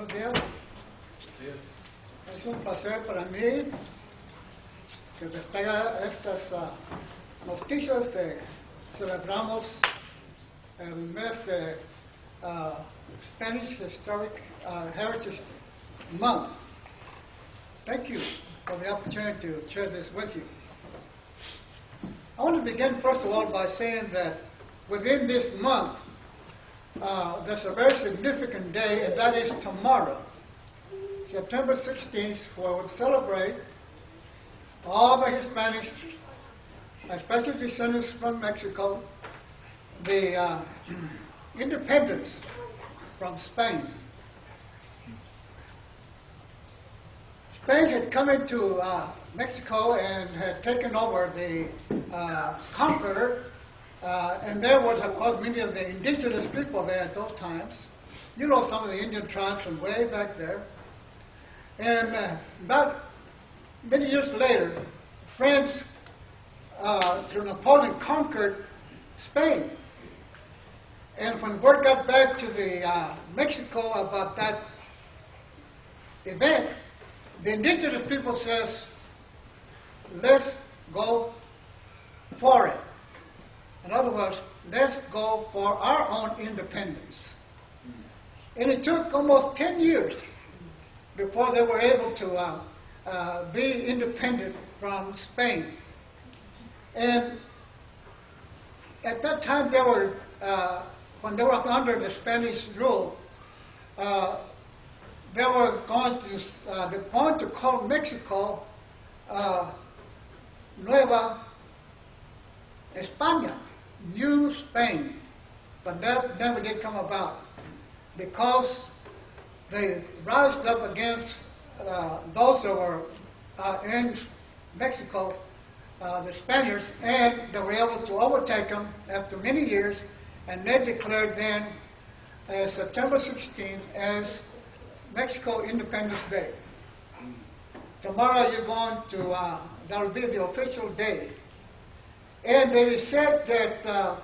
días. Es un placer para mí que les traiga estas noticias de celebramos el mes de Spanish Historic Heritage Month. Thank you for the opportunity to share this with you. I want to begin first of all by saying that within this month, there's a very significant day, and that is tomorrow, September 16th, where we'll celebrate all the Hispanics, especially descendants from Mexico, the independence from Spain. Spain had come into Mexico and had taken over the conqueror, and there was, of course, many of the indigenous people there at those times. You know some of the Indian tribes from way back there. And about many years later, France, through Napoleon, conquered Spain. And when word got back to the Mexico about that event, the indigenous people says, let's go for it. In other words, let's go for our own independence. And it took almost 10 years before they were able to be independent from Spain. And at that time, they were, when they were under the Spanish rule, they were going to call Mexico Nueva España, New Spain, but that never did come about because they rised up against those that were in Mexico, the Spaniards, and they were able to overtake them after many years, and they declared then September 16th as Mexico Independence Day. Tomorrow you're going to, that will be the official day. And they said that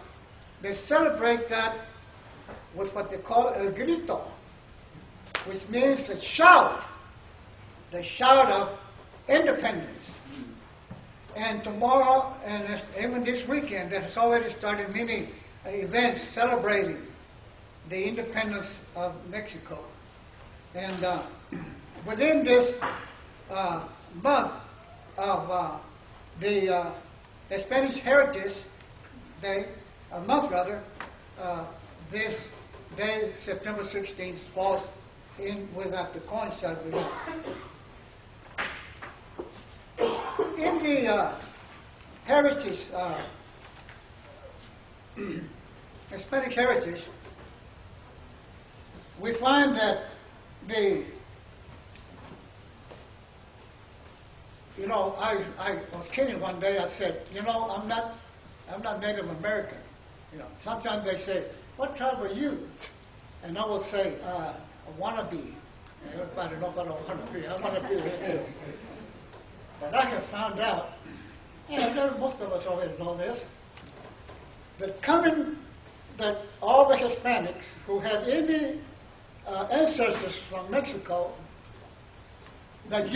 they celebrate that with what they call el grito, which means the shout of independence. And tomorrow, and even this weekend, there's already started many events celebrating the independence of Mexico. And within this month of the Spanish Heritage Day, a month rather, this day, September 16th, falls in with that to coincide with it. In the heritage, Hispanic heritage, we find that I was kidding one day. I said, I'm not Native American. Sometimes they say, what tribe are you? And I will say, a wannabe. Everybody knows what a wannabe. I want to be this. But I have found out, and most of us already know this, that all the Hispanics who had any ancestors from Mexico, that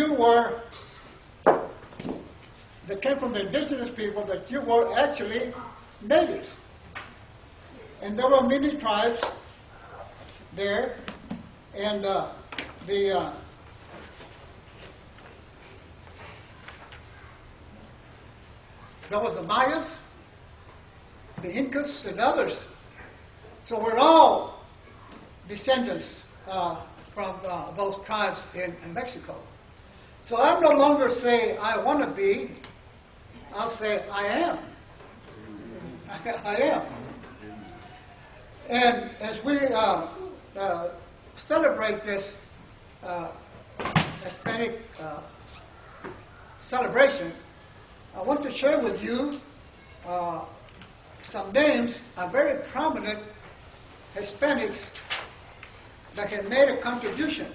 came from the indigenous people, that you were actually natives. And there were many tribes there, and there was the Mayas, the Incas, and others. So we're all descendants from those tribes in Mexico. So I no longer say I want to be, I'll say I am. I am. And as we celebrate this Hispanic celebration, I want to share with you some names of very prominent Hispanics that have made a contribution.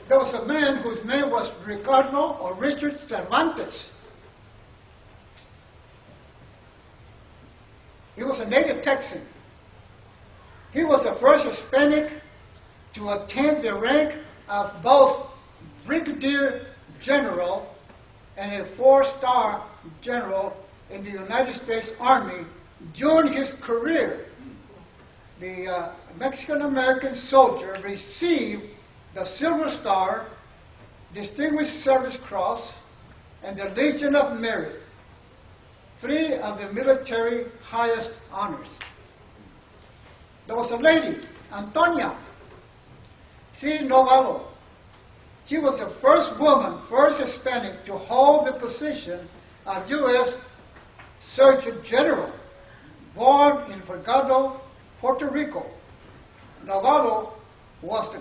There was a man whose name was Ricardo or Richard Cervantes. a native Texan. He was the first Hispanic to attain the rank of both brigadier general and a 4-star general in the United States Army during his career. The Mexican-American soldier received the Silver Star, Distinguished Service Cross, and the Legion of Merit, 3 of the military highest honors. There was a lady, Antonia C. Novallo. She was the first woman, first Hispanic to hold the position of U.S. Surgeon General, born in Vergado, Puerto Rico. Novallo was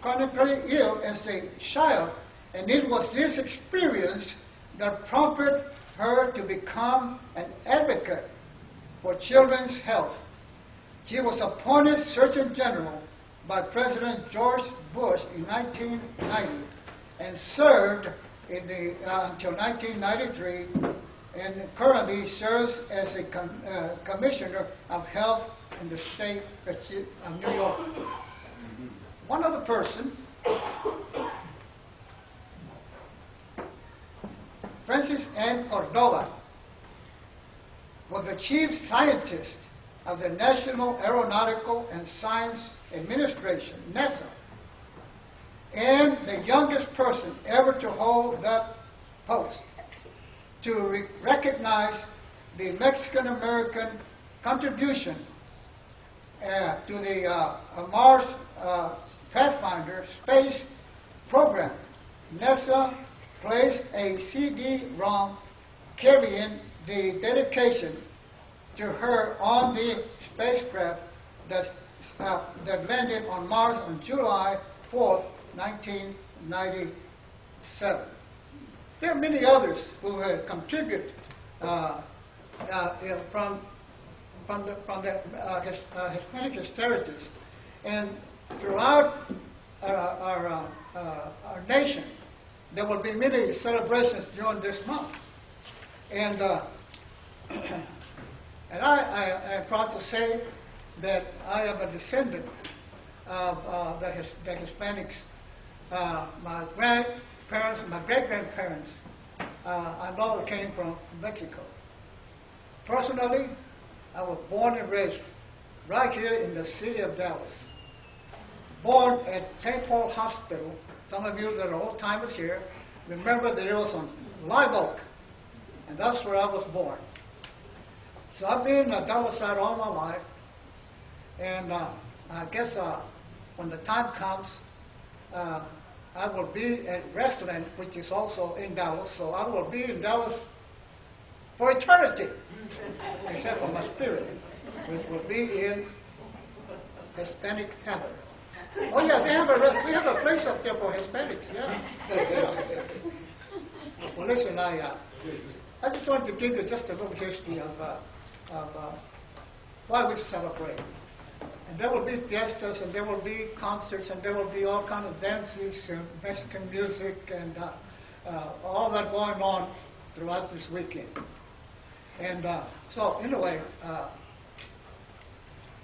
chronically ill as a child, and it was this experience that prompted her to become an advocate for children's health. She was appointed Surgeon General by President George Bush in 1990 and served until 1993, and currently serves as a Commissioner of Health in the state of New York. One other person, Francis N. Cordova, was the chief scientist of the National Aeronautical and Science Administration, NASA, and the youngest person ever to hold that post, to recognize the Mexican-American contribution to the Mars Pathfinder space program. NASA placed a CD-ROM carrying the dedication to her on the spacecraft that landed on Mars on July 4th, 1997. There are many others who have contributed from the Hispanic heritage, and throughout our nation, there will be many celebrations during this month, and I am proud to say that I am a descendant of the Hispanics. My grandparents, my great-grandparents, I know came from Mexico. Personally, I was born and raised right here in the city of Dallas. Born at St. Paul Hospital. Some of you that are old-timers here remember that it was on Live Oak, and that's where I was born. So I've been a Dallas side all my life, and I guess when the time comes, I will be at Westland, which is also in Dallas, so I will be in Dallas for eternity, except for my spirit, which will be in Hispanic heaven. Oh yeah, we have a place up there for Hispanics, yeah. Well, listen, I just wanted to give you just a little history of why we celebrate. And there will be fiestas, and there will be concerts, and there will be all kinds of dances and Mexican music, and all that going on throughout this weekend. And so, anyway,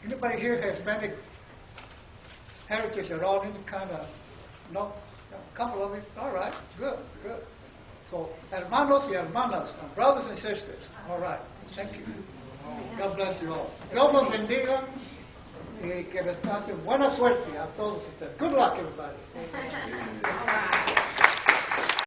anybody here has Hispanic heritage at all? Any kind of, no? A couple of you? All right, good, good. So, hermanos y hermanas, brothers and sisters. All right, thank you. God bless you all. Dios los bendiga y que les pase buena suerte a todos ustedes. Good luck, everybody.